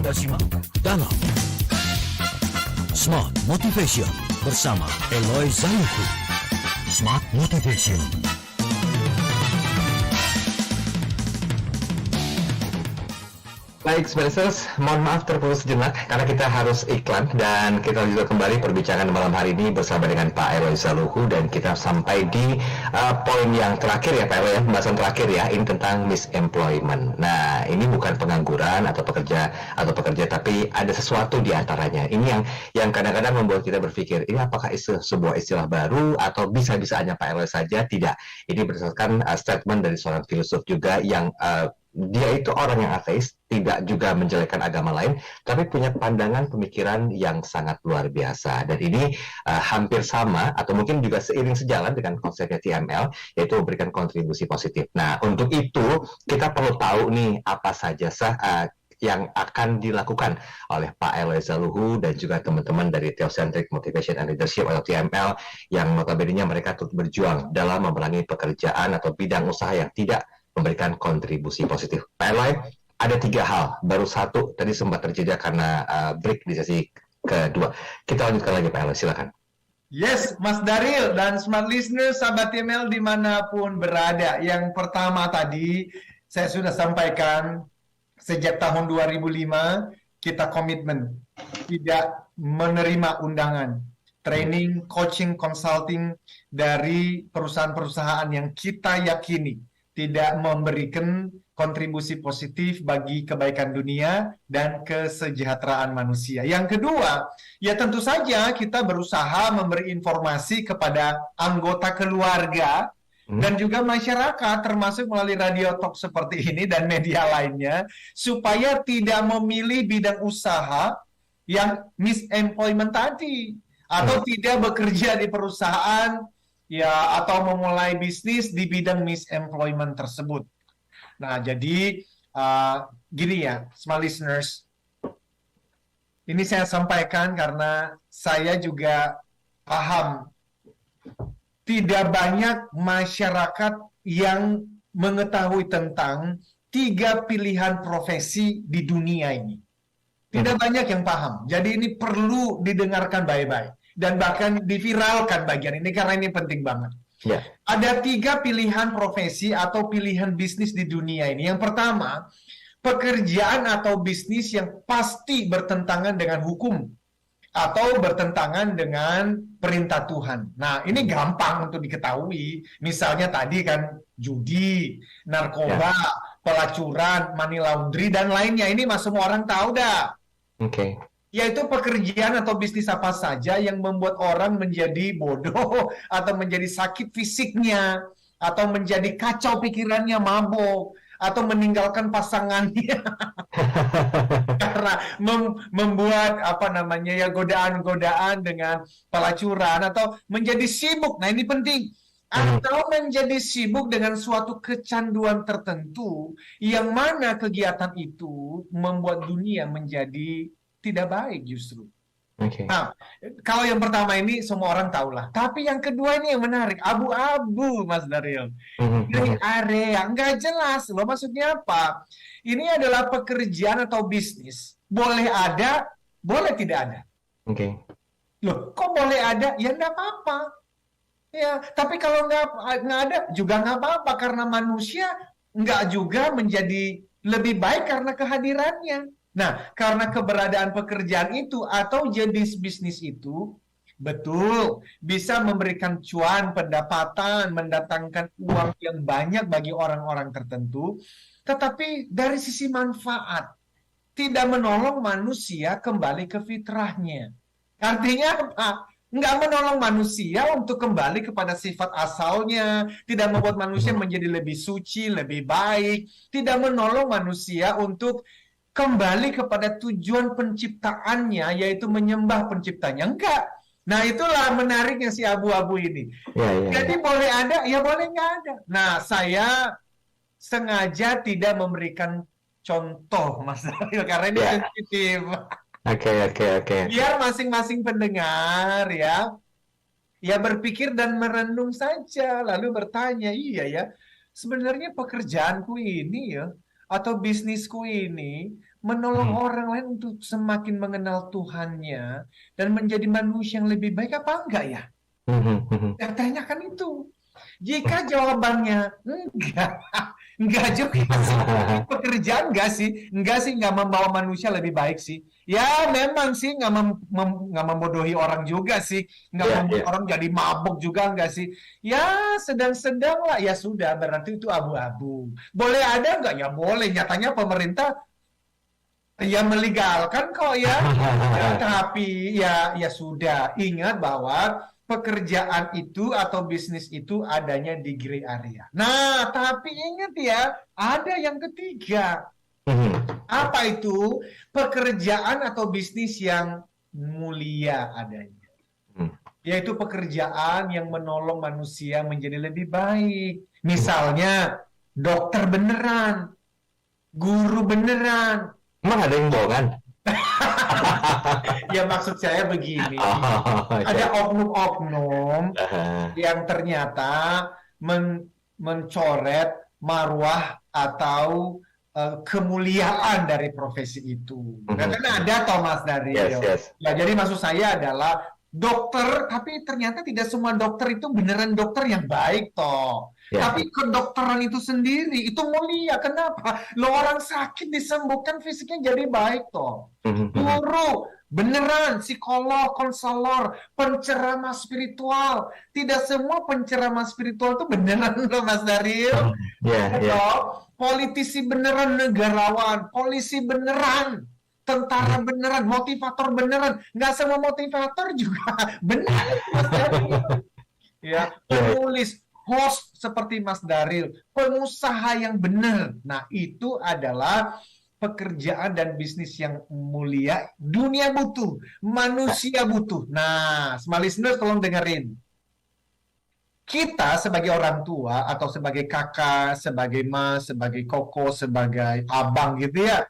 Anda simak dalam Smart Motivation bersama Eloy Zalihu. Smart Motivation. Baik, Spencer, mohon maaf terputus sejenak karena kita harus iklan dan kita juga kembali perbincangan malam hari ini bersama dengan Pak Eloy Zalihu dan kita sampai di poin yang terakhir ya Pak Eloy, ya, pembahasan terakhir ya, ini tentang misemployment. Nah, ini bukan pengangguran atau pekerja tapi ada sesuatu di antaranya. Ini yang kadang-kadang membuat kita berpikir, ini apakah sebuah istilah baru atau bisa-bisa hanya Pak Eloy saja? Tidak. Ini berdasarkan statement dari seorang filsuf juga yang dia itu orang yang ateis, tidak juga menjelekkan agama lain, tapi punya pandangan pemikiran yang sangat luar biasa. Dan ini hampir sama, atau mungkin juga seiring sejalan dengan konsepnya TML, yaitu memberikan kontribusi positif. Nah, untuk itu, kita perlu tahu nih, apa saja yang akan dilakukan oleh Pak Eloy Zalihu dan juga teman-teman dari Theocentric Motivation and Leadership atau TML, yang notabene mereka turut berjuang dalam memerangi pekerjaan atau bidang usaha yang tidak memberikan kontribusi positif. Pak Eloy, ada 3 hal. Baru satu tadi sempat terjadi karena break di sesi kedua. Kita lanjutkan lagi Pak Eloy, silakan. Yes, Mas Daryl dan Smart Listeners, sahabat TML dimanapun berada. Yang pertama tadi, saya sudah sampaikan, sejak tahun 2005, kita komitmen tidak menerima undangan training, coaching, consulting dari perusahaan-perusahaan yang kita yakini tidak memberikan kontribusi positif bagi kebaikan dunia dan kesejahteraan manusia. Yang kedua, ya tentu saja kita berusaha memberi informasi kepada anggota keluarga dan juga masyarakat, termasuk melalui radio talk seperti ini dan media lainnya, supaya tidak memilih bidang usaha yang misemployment tadi, atau tidak bekerja di perusahaan ya, atau memulai bisnis di bidang misemployment tersebut. Nah, jadi gini ya, smart listeners, ini saya sampaikan karena saya juga paham tidak banyak masyarakat yang mengetahui tentang 3 pilihan profesi di dunia ini. Tidak banyak yang paham. Jadi ini perlu didengarkan baik-baik. Dan bahkan diviralkan bagian ini karena ini penting banget. Yeah. Ada 3 pilihan profesi atau pilihan bisnis di dunia ini. Yang pertama, pekerjaan atau bisnis yang pasti bertentangan dengan hukum atau bertentangan dengan perintah Tuhan. Nah, ini gampang untuk diketahui. Misalnya tadi kan judi, narkoba, pelacuran, money laundry, dan lainnya. Ini semua orang tahu dah. Oke. Yaitu pekerjaan atau bisnis apa saja yang membuat orang menjadi bodoh atau menjadi sakit fisiknya atau menjadi kacau pikirannya, mabuk atau meninggalkan pasangannya karena membuat godaan-godaan dengan pelacuran atau menjadi sibuk. Nah, ini penting. Atau menjadi sibuk dengan suatu kecanduan tertentu yang mana kegiatan itu membuat dunia menjadi tidak baik justru. Okay. Nah, kalau yang pertama ini semua orang tahulah. Tapi yang kedua ini yang menarik, abu-abu, Mas Daryl. Ini area nggak jelas loh, maksudnya apa? Ini adalah pekerjaan atau bisnis. Boleh ada, boleh tidak ada. Oke. Loh, kok boleh ada? Ya nggak apa-apa. Ya, tapi kalau nggak ada juga nggak apa-apa karena manusia nggak juga menjadi lebih baik karena kehadirannya. Nah, karena keberadaan pekerjaan itu atau jenis bisnis itu betul bisa memberikan cuan, pendapatan, mendatangkan uang yang banyak bagi orang-orang tertentu, tetapi dari sisi manfaat tidak menolong manusia kembali ke fitrahnya. Artinya apa? Nggak menolong manusia untuk kembali kepada sifat asalnya, tidak membuat manusia menjadi lebih suci, lebih baik, tidak menolong manusia untuk kembali kepada tujuan penciptaannya, yaitu menyembah penciptanya. Enggak. Nah, itulah menariknya si abu-abu ini. Jadi boleh ada, ya boleh nggak ada. Nah, saya sengaja tidak memberikan contoh, Mas Daryl, karena ini sensitif. Oke. Biar masing-masing pendengar ya berpikir dan merenung saja, lalu bertanya, iya ya, sebenarnya pekerjaanku ini ya, atau bisnisku ini menolong orang lain untuk semakin mengenal Tuhannya dan menjadi manusia yang lebih baik apa enggak ya? Saya tanyakan itu. Jika jawabannya enggak juga sih. Pekerjaan enggak sih, enggak membawa manusia lebih baik sih. Ya memang sih enggak membodohi orang juga sih, enggak membuat orang jadi mabuk juga enggak sih. Ya sedang-sedang lah, ya sudah berarti itu abu-abu. Boleh ada enggak? Ya boleh. Nyatanya pemerintah ya melegalkan kok ya. Tapi ya sudah, ingat bahwa pekerjaan itu atau bisnis itu adanya di gray area. Nah, tapi ingat ya, ada yang ketiga. Apa itu? Pekerjaan atau bisnis yang mulia adanya. Yaitu pekerjaan yang menolong manusia menjadi lebih baik. Misalnya, dokter beneran, guru beneran. Emang ada yang bohongan? Ya maksud saya begini, ada oknum-oknum yang ternyata mencoret marwah atau kemuliaan dari profesi itu. Kan ada Thomas dari Ya, jadi maksud saya adalah dokter, tapi ternyata tidak semua dokter itu beneran dokter yang baik toh. Tapi kedokteran itu sendiri itu mulia. Kenapa? Lo orang sakit disembuhkan fisiknya jadi baik toh. Guru beneran, psikolog, konselor, penceramah spiritual. Tidak semua penceramah spiritual itu beneran loh Mas Daryl. Politisi beneran, negarawan, polisi beneran, tentara beneran, motivator beneran. Nggak semua motivator juga benar Mas Daryl. Ya, penulis, host seperti Mas Daryl, pengusaha yang benar. Nah, itu adalah pekerjaan dan bisnis yang mulia. Dunia butuh, manusia butuh. Nah, smart listeners tolong dengerin. Kita sebagai orang tua atau sebagai kakak, sebagai mas, sebagai koko, sebagai abang gitu ya.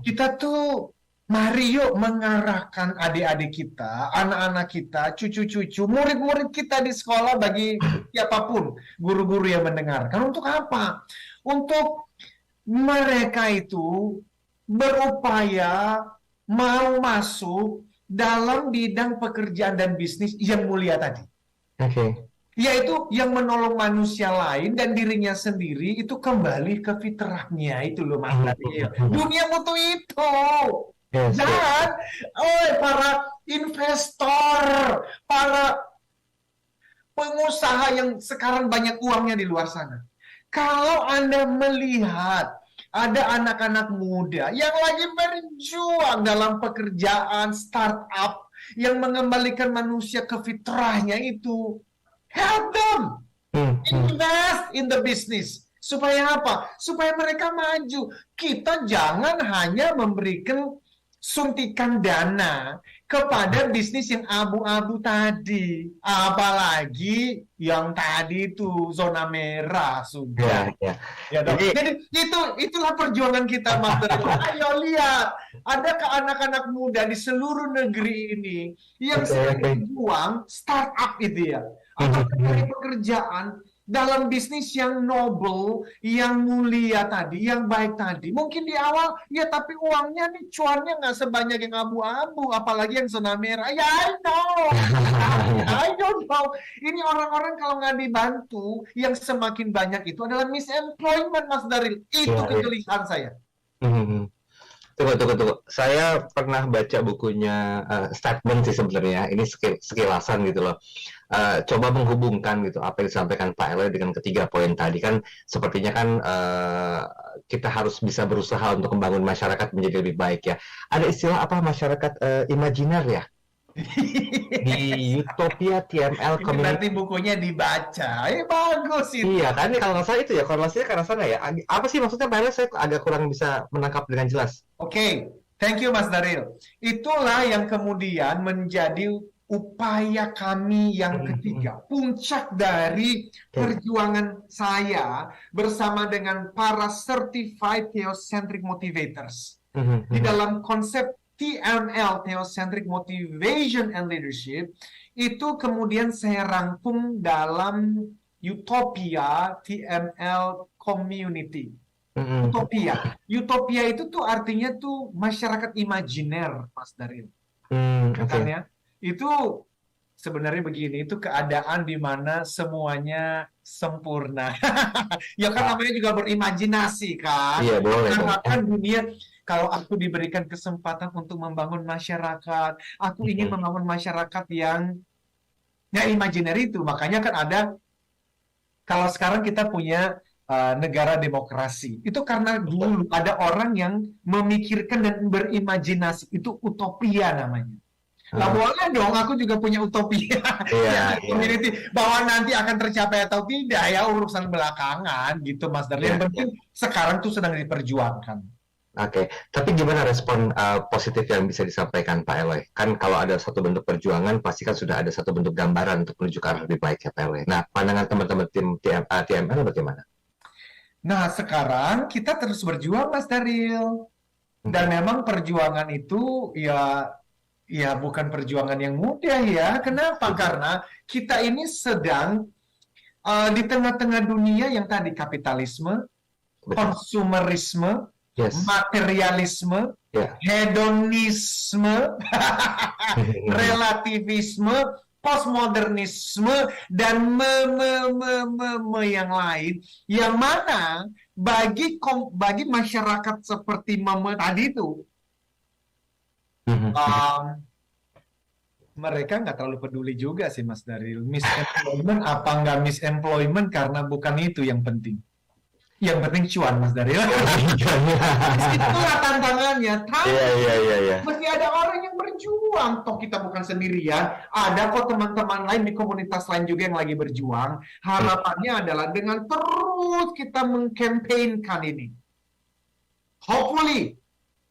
Kita tuh mari yuk mengarahkan adik-adik kita, anak-anak kita, cucu-cucu, murid-murid kita di sekolah bagi siapapun, guru-guru yang mendengarkan. Untuk apa? Untuk mereka itu berupaya mau masuk dalam bidang pekerjaan dan bisnis yang mulia tadi. Yaitu yang menolong manusia lain dan dirinya sendiri itu kembali ke fitrahnya. Itu loh Mas Daryl. Dunia butuh itu. Dan para investor, para pengusaha yang sekarang banyak uangnya di luar sana. Kalau Anda melihat ada anak-anak muda yang lagi berjuang dalam pekerjaan startup yang mengembalikan manusia ke fitrahnya itu, help them. Invest in the business. Supaya apa? Supaya mereka maju. Kita jangan hanya memberikan suntikan dana kepada bisnis yang abu-abu tadi, apalagi yang tadi itu zona merah sudah. Jadi itulah perjuangan kita, Mas Daryl. Ayo lihat, adakah anak-anak muda di seluruh negeri ini yang sedang berjuang startup itu ya, atau mencari pekerjaan dalam bisnis yang noble, yang mulia tadi, yang baik tadi. Mungkin di awal, ya tapi uangnya nih, cuannya nggak sebanyak yang abu-abu, apalagi yang zona merah. Ya, I don't know. Ini orang-orang kalau nggak dibantu, yang semakin banyak itu adalah misemployment, Mas Daryl. Itu kegelisahan saya. Tunggu. Saya pernah baca bukunya statement sih sebenarnya. Ini sekilasan gitu loh. Coba menghubungkan gitu apa yang disampaikan Pak Eloy dengan ketiga poin tadi kan sepertinya kan kita harus bisa berusaha untuk membangun masyarakat menjadi lebih baik ya. Ada istilah apa masyarakat imajiner ya? Di Utopia TML Community. Nanti bukunya dibaca, bagus itu. Iya kan, kalau nggak salah itu ya, korelasinya karena sana ya. Apa sih maksudnya Pak Eloy? Saya agak kurang bisa menangkap dengan jelas. Oke, thank you Mas Daryl. Itulah yang kemudian menjadi upaya kami yang ketiga, puncak dari perjuangan saya bersama dengan para Certified Theocentric Motivators. Di dalam konsep TML, Theocentric Motivation and Leadership, itu kemudian saya rangkum dalam Utopia TML Community. Utopia. Utopia itu tuh artinya tuh masyarakat imajiner, Mas Daryl. Oke. Ya. Itu sebenarnya begini, itu keadaan di mana semuanya sempurna. Ya kan namanya juga berimajinasi kan. Iya, boleh. Mengharapkan dunia, kalau aku diberikan kesempatan untuk membangun masyarakat, aku ingin membangun masyarakat yang imajiner itu. Makanya kan ada, kalau sekarang kita punya negara demokrasi, itu karena dulu ada orang yang memikirkan dan berimajinasi, itu utopia namanya. Nah, boleh dong, aku juga punya utopia. Iya, Community, bahwa nanti akan tercapai atau tidak ya urusan belakangan gitu, Mas Darli. Yang penting sekarang tuh sedang diperjuangkan. Oke, tapi gimana respon positif yang bisa disampaikan Pak Eloy? Kan kalau ada satu bentuk perjuangan, pasti kan sudah ada satu bentuk gambaran untuk menuju ke arah lebih baik ya Pak Eloy. Nah, pandangan teman-teman tim TML bagaimana? Nah, sekarang kita terus berjuang, Mas Daryl. Dan memang perjuangan itu ya bukan perjuangan yang mudah ya. Kenapa? Karena kita ini sedang di tengah-tengah dunia yang tadi kapitalisme, konsumerisme, materialisme, hedonisme, relativisme, postmodernisme, dan yang lain, yang mana bagi masyarakat seperti tadi itu, mereka nggak terlalu peduli juga sih, Mas Daryl. Misemployment apa nggak misemployment, karena bukan itu yang penting. Yang penting cuan, Mas Daryl. Itulah tantangannya. Mesti ada orang yang berjuang. Toh kita bukan sendirian. Ada kok teman-teman lain di komunitas lain juga yang lagi berjuang. Harapannya adalah dengan terus kita mengkampanyekan ini, hopefully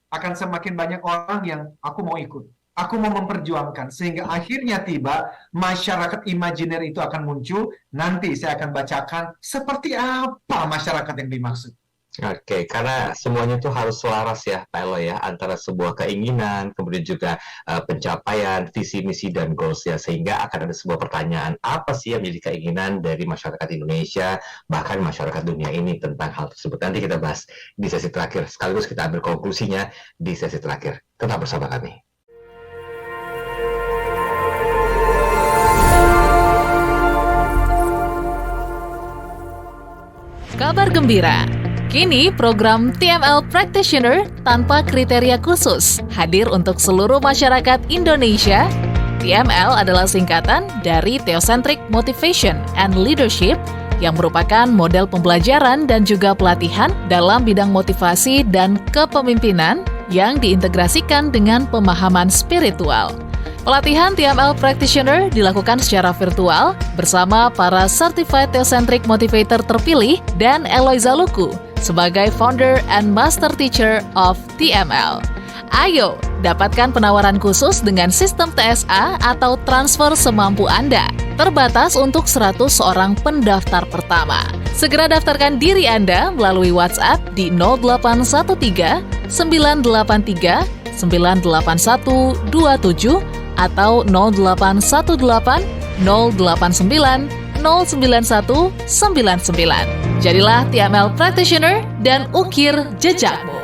akan semakin banyak orang yang aku mau ikut. Aku mau memperjuangkan, sehingga akhirnya tiba masyarakat imajiner itu akan muncul. Nanti saya akan bacakan seperti apa masyarakat yang dimaksud. Oke, karena semuanya itu harus selaras ya Pak Eloy ya, antara sebuah keinginan, kemudian juga pencapaian, visi, misi, dan goals ya. Sehingga akan ada sebuah pertanyaan, apa sih yang menjadi keinginan dari masyarakat Indonesia, bahkan masyarakat dunia ini tentang hal tersebut. Nanti kita bahas di sesi terakhir, sekaligus kita ambil konklusinya di sesi terakhir. Tetap bersama kami. Kabar gembira, kini program TML Practitioner tanpa kriteria khusus hadir untuk seluruh masyarakat Indonesia. TML adalah singkatan dari Theocentric Motivation and Leadership, yang merupakan model pembelajaran dan juga pelatihan dalam bidang motivasi dan kepemimpinan yang diintegrasikan dengan pemahaman spiritual. Pelatihan TML Practitioner dilakukan secara virtual bersama para Certified Theocentric Motivator terpilih dan Eloy Zaluku sebagai Founder and Master Teacher of TML. Ayo, dapatkan penawaran khusus dengan sistem TSA atau transfer semampu Anda. Terbatas untuk 100 orang pendaftar pertama. Segera daftarkan diri Anda melalui WhatsApp di 0813 983 98127 atau 0818 089 09199. Jadilah TML Practitioner dan ukir jejakmu.